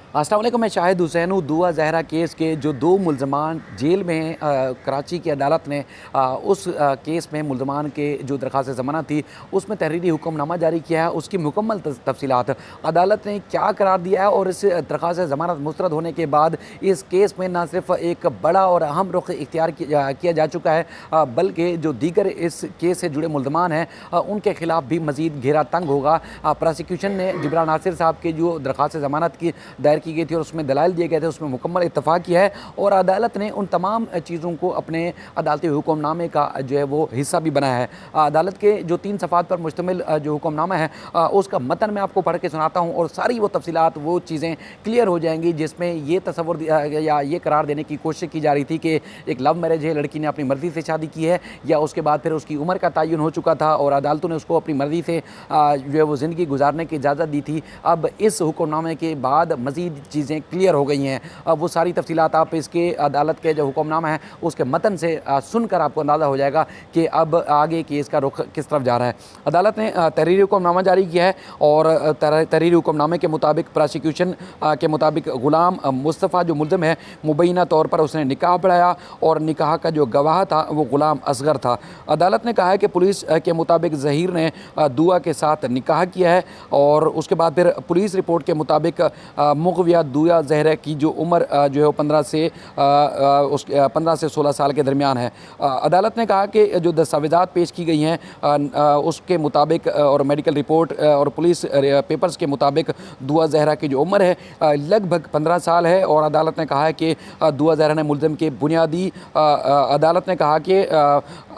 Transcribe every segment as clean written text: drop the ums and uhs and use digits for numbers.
अस्सलाम वालेकुम। मैं शाहिद हुसैन हूँ। दुआ ज़हरा केस के जो दो मुल्ज़मान जेल में हैं, कराची की अदालत ने उस केस में मुल्ज़मान के जो दरख्वास्त ज़मानत थी उसमें तहरीरी हुक्मनामा जारी किया है। उसकी मुकम्मल तफसीलात अदालत ने क्या करार दिया है और इस दरख्वास्त ज़मानत मुस्तरद होने के बाद इस केस में न सिर्फ एक बड़ा और अहम रुख इख्तियार किया जा चुका है, बल्कि जो दीगर इस केस से जुड़े मुल्ज़मान हैं उनके खिलाफ भी मज़ीद घेरा तंग होगा। प्रोसिक्यूशन ने जिब्रान नासिर साहब की जो दरख्वास्त ज़मानत की दायर की गई थी और उसमें दलाइल दिए गए थे, उसमें मुकम्मल इत्तफ़ाक़ किया है और अदालत ने उन तमाम चीज़ों को अपने अदालती हुक्मनामे का जो है वो हिस्सा भी बनाया है। अदालत के जो 3 सफ़ात पर मुश्तमिल जो हुक्मनामा है उसका मतन मैं आपको पढ़ के सुनाता हूँ और सारी वो तफसीलात, वो चीज़ें क्लियर हो जाएंगी जिसमें ये तसव्वुर या ये करार देने की कोशिश की जा रही थी कि एक लव मैरिज है, लड़की ने अपनी मर्ज़ी से शादी की है या उसके बाद फिर उसकी उम्र का तयन हो चुका था और अदालतों ने उसको अपनी मर्ज़ी से जो है वो ज़िंदगी गुजारने की इजाज़त दी थी। अब इस हुक्मनामे के बाद मज़ीद चीज़ें क्लियर हो गई हैं। अब वो सारी तफसीलात आप इसके अदालत के जो हुक्मनामा है उसके मतन से सुनकर आपको अंदाज़ा हो जाएगा कि अब आगे केस का रुख किस तरफ जा रहा है। अदालत ने तहरीरी हुक्मनामा जारी किया है और तहरीरी हुक्मनामे के मुताबिक प्रोसिक्यूशन के मुताबिक ग़ुलाम मुस्तफ़ा जो मुल्ज़िम है, मुबैना तौर पर उसने निकाह पढ़ाया और निकाह का जो गवाह था वो ग़ुलाम असगर था। अदालत ने कहा है कि पुलिस के मुताबिक ज़हीर ने दुआ के साथ निकाह किया है और उसके बाद फिर पुलिस रिपोर्ट के मुताबिक मुग़विया दुआ ज़हरा की जो उम्र जो है वो 15 से 16 साल के दरमियान है। अदालत ने कहा कि जो दस्तावेज़ात पेश की गई हैं उसके मुताबिक और मेडिकल रिपोर्ट और पुलिस पेपर्स के मुताबिक दुआ ज़हरा की जो उम्र है लगभग 15 साल है और अदालत ने कहा है कि दुआ ज़हरा ने मुल्ज़िम के बुनियादी अदालत ने कहा कि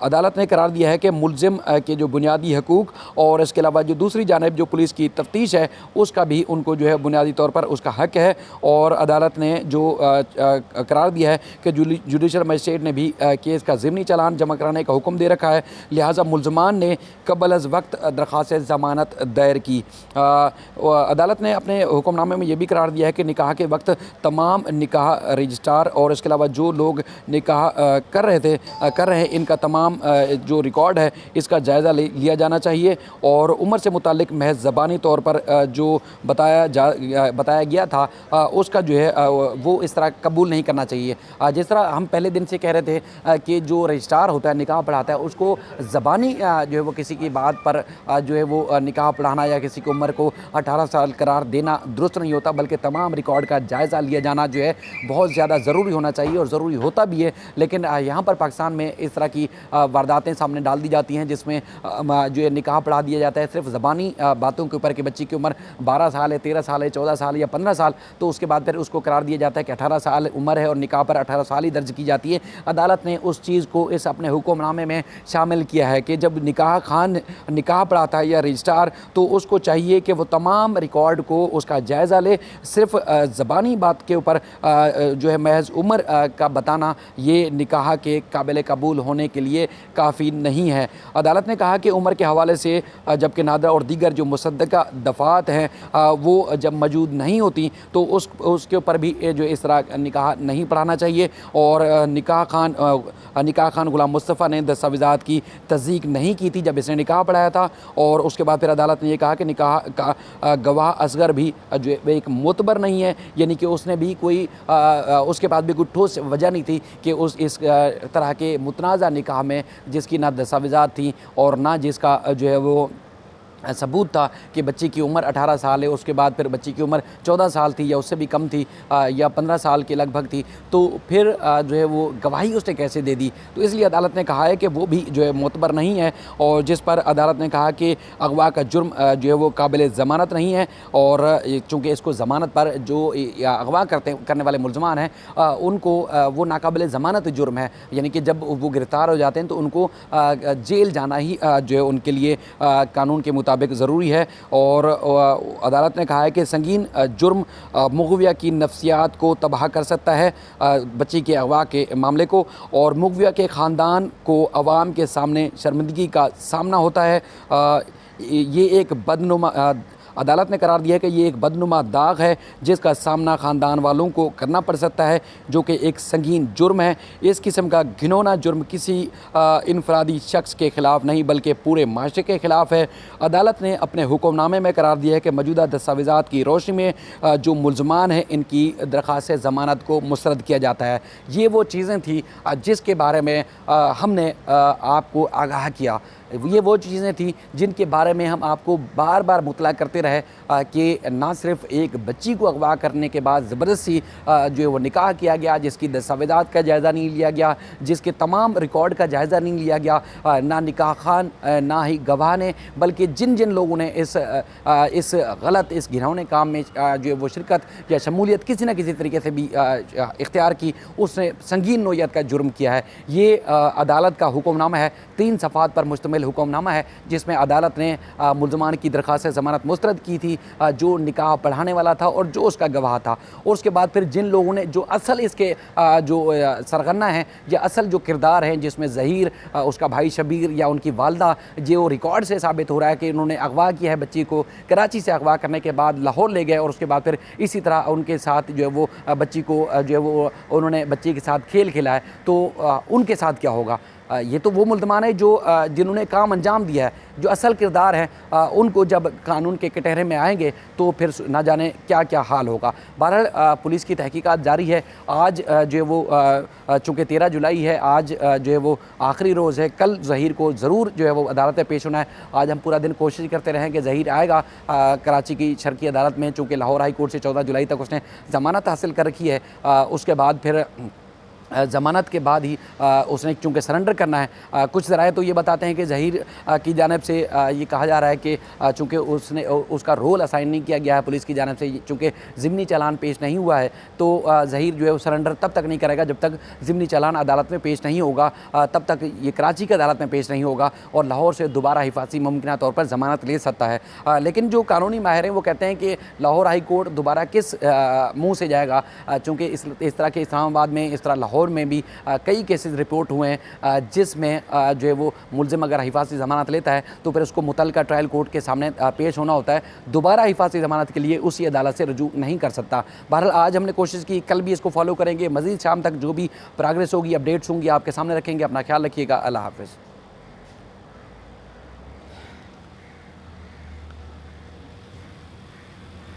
अदालत ने करार दिया है कि मुल्ज़िम के जो बुनियादी हकूक़ और इसके अलावा जो दूसरी जानिब जो पुलिस की तफ्तीश है उसका भी उनको जो है बुनियादी तौर पर उसका हक़ है और अदालत ने जो करार दिया है कि जुडिशल मजिस्ट्रेट ने भी केस का ज़िमनी चालान जमा कराने का हुक्म दे रखा है, लिहाजा मुल्ज़मान ने कबल अज़ वक्त दरख्वास्त ज़मानत दायर की। अदालत ने अपने हुक्मनामे में यह भी करार दिया है कि निकाह के वक्त तमाम निकाह रजिस्ट्रार और इसके अलावा जो लोग निकाह कर रहे हैं इनका तमाम जो रिकॉर्ड है इसका जायज़ा लिया जाना चाहिए और उम्र से मुताल्लिक महज ज़बानी तौर पर जो बताया गया था उसका जो है वो इस तरह कबूल नहीं करना चाहिए। जिस तरह हम पहले दिन से कह रहे थे कि जो रजिस्ट्रार होता है, निकाह पढ़ाता है, उसको ज़बानी जो है वो किसी की बात पर जो है वो निकाह पढ़ाना या किसी की उम्र को 18 साल करार देना दुरुस्त नहीं होता, बल्कि तमाम रिकॉर्ड का जायज़ा लिया जाना जो है बहुत ज़्यादा ज़रूरी होना चाहिए और ज़रूरी होता भी है। लेकिन यहाँ पर पाकिस्तान में इस तरह की वारदातें सामने डाल दी जाती हैं जिसमें जो है निकाह पढ़ा दिया जाता है सिर्फ ज़बानी बातों के ऊपर कि बच्ची की उम्र 12 साल है, 13 साल है, 14 साल या 15 साल, तो उसके बाद फिर उसको करार दिया जाता है कि 18 साल उम्र है और निकाह पर 18 साल ही दर्ज की जाती है। अदालत ने उस चीज़ को इस अपने हुक्मनामे में शामिल किया है कि जब निकाह पढ़ाता है या रजिस्ट्रार तो उसको चाहिए कि वो तमाम रिकॉर्ड को उसका जायज़ा ले। सिर्फ ज़बानी बात के ऊपर जो है महज उम्र का बताना ये निकाह के काबिल कबूल होने के लिए काफ़ी नहीं है। अदालत ने कहा कि उम्र के हवाले से जबकि नादरा और दीगर जो मुसद्दका दफ़ात हैं वो जब मौजूद नहीं होती तो उसके ऊपर भी जो इस तरह निकाह नहीं पढ़ाना चाहिए और निकाह खान ग़ुलाम मुस्तफ़ा ने दस्तावेज़ात की तस्दीक नहीं की थी जब इसने निकाह पढ़ाया था और उसके बाद फिर अदालत ने यह कहा कि निकाह का गवाह असगर भी जो एक मोतबर नहीं है, यानी कि उसने भी कोई उसके बाद भी कोई ठोस वजह नहीं थी कि इस तरह के मुतनाज़ा निकाह में जिसकी ना दस्तावेज़ात थी और ना जिसका जो है वो सबूत था कि बच्ची की उम्र 18 साल है, उसके बाद फिर बच्ची की उम्र 14 साल थी या उससे भी कम थी या 15 साल के लगभग थी, तो फिर जो है वो गवाही उसने कैसे दे दी। तो इसलिए अदालत ने कहा है कि वो भी जो है मोतबर नहीं है और जिस पर अदालत ने कहा कि अगवा का जुर्म जो है वो काबिल ज़मानत नहीं है और चूँकि इसको ज़मानत पर जो अगवा करने वाले मुल्ज़मान हैं उनको वो नाकाबिल ज़मानत जुर्म है, यानी कि जब वो गिरफ़्तार हो जाते हैं तो उनको जेल जाना ही जो है उनके लिए कानून के मुताबिक ज़रूरी है। और अदालत ने कहा है कि संगीन जुर्म मुग़विया की नफ्सियात को तबाह कर सकता है बच्ची के अगवा के मामले को और मुग़विया के ख़ानदान को अवाम के सामने शर्मिंदगी का सामना होता है। ये एक अदालत ने करार दिया है कि ये एक बदनुमा दाग है जिसका सामना ख़ानदान वालों को करना पड़ सकता है, जो कि एक संगीन जुर्म है। इस किस्म का घिनौना जुर्म किसी इनफरादी शख्स के ख़िलाफ़ नहीं बल्कि पूरे माशरे के ख़िलाफ़ है। अदालत ने अपने हुक्मनामे में करार दिया है कि मौजूदा दस्तावेज़ात की रोशनी में जो मुलजमान हैं इनकी दरख्वास्त ज़मानत को मुस्तरद किया जाता है। ये वो चीज़ें थी जिसके बारे में हमने आपको आगाह किया। ये वो चीज़ें थी जिनके बारे में हम आपको बार बार मुतला करते रहे कि ना सिर्फ एक बच्ची को अगवा करने के बाद ज़बरदस्ती जो है वो निकाह किया गया, जिसकी दस्तावेज़ात का जायज़ा नहीं लिया गया, जिसके तमाम रिकॉर्ड का जायज़ा नहीं लिया गया, ना निकाह खान ना ही गवाह ने, बल्कि जिन जिन लोगों ने इस गलत इस घिनौने काम में जो है वो शिरकत या शमूलियत किसी न किसी तरीके से भी इख्तियार की, उसने संगीन नौयत का जुर्म किया है। ये अदालत का हुक्मनामा है, 3 सफ़ात पर मुश्तमिल हुक्मनामा है, जिसमें अदालत ने मुल्ज़मान की दरख्वास्त ज़मानत मुस्तरद की थी, जो निकाह पढ़ाने वाला था और जो उसका गवाह था। और उसके बाद फिर जिन लोगों ने जो असल इसके जो सरगना है या असल जो किरदार हैं, जिसमें ज़हीर उसका भाई शबीर या उनकी वालदा, जो रिकॉर्ड से साबित हो रहा है कि इन्होंने अगवा किया है बच्ची को, कराची से अगवा करने के बाद लाहौर ले गए और उसके बाद फिर इसी तरह उनके साथ जो है वो बच्ची को जो है वो उन्होंने बच्ची के साथ खेल खेला है, तो उनके साथ क्या होगा? ये तो वो मुल्ज़मान है जो जिन्होंने काम अंजाम दिया है, जो असल किरदार हैं, उनको जब कानून के कटहरे में आएंगे तो फिर ना जाने क्या क्या हाल होगा। बहरहाल पुलिस की तहकीकात जारी है। आज जो है वो चूँकि 13 जुलाई है, आज जो है वो आखिरी रोज़ है। कल ज़हीर को ज़रूर जो है वो अदालत में पेश होना है। आज हम पूरा दिन कोशिश करते रहें कि ज़हीर आएगा कराची की शरकी अदालत में, चूँकि लाहौर हाई कोर्ट से 14 जुलाई तक उसने ज़मानत हासिल कर रखी है। उसके बाद फिर ज़मानत के बाद ही उसने चूँकि सरेंडर करना है। कुछ ज़राए तो ये बताते हैं कि ज़हीर की जानिब से ये कहा जा रहा है कि चूँकि उसका रोल असाइन नहीं किया गया है पुलिस की जानिब से, चूँकि ज़िमनी चालान पेश नहीं हुआ है, तो ज़हीर जो है वो सरेंडर तब तक नहीं करेगा जब तक ज़िमनी चालान अदालत में पेश नहीं होगा, तब तक ये कराची की अदालत में पेश नहीं होगा और लाहौर से दोबारा हिफाजती मुमकिन तौर पर ज़मानत ले सकता है। लेकिन जो कानूनी माहिर हैं वो कहते हैं कि लाहौर हाई कोर्ट दोबारा किस मुँह से जाएगा, चूँकि इस तरह के इस्लामाबाद में, इस तरह लाहौर में भी कई केसेस रिपोर्ट हुए हैं जिसमें जो है वो मुल्ज़िम अगर हिफाजती ज़मानत लेता है तो फिर उसको मुतल्लिका ट्रायल कोर्ट के सामने पेश होना होता है, दोबारा हिफाजती ज़मानत के लिए उसी अदालत से रुजू नहीं कर सकता। बहरहाल आज हमने कोशिश की, कल भी इसको फॉलो करेंगे। मज़ीद शाम तक जो भी प्रोग्रेस होगी, अपडेट्स होंगी, आपके सामने रखेंगे। अपना ख्याल रखिएगा। अल्लाह हाफ़िज़।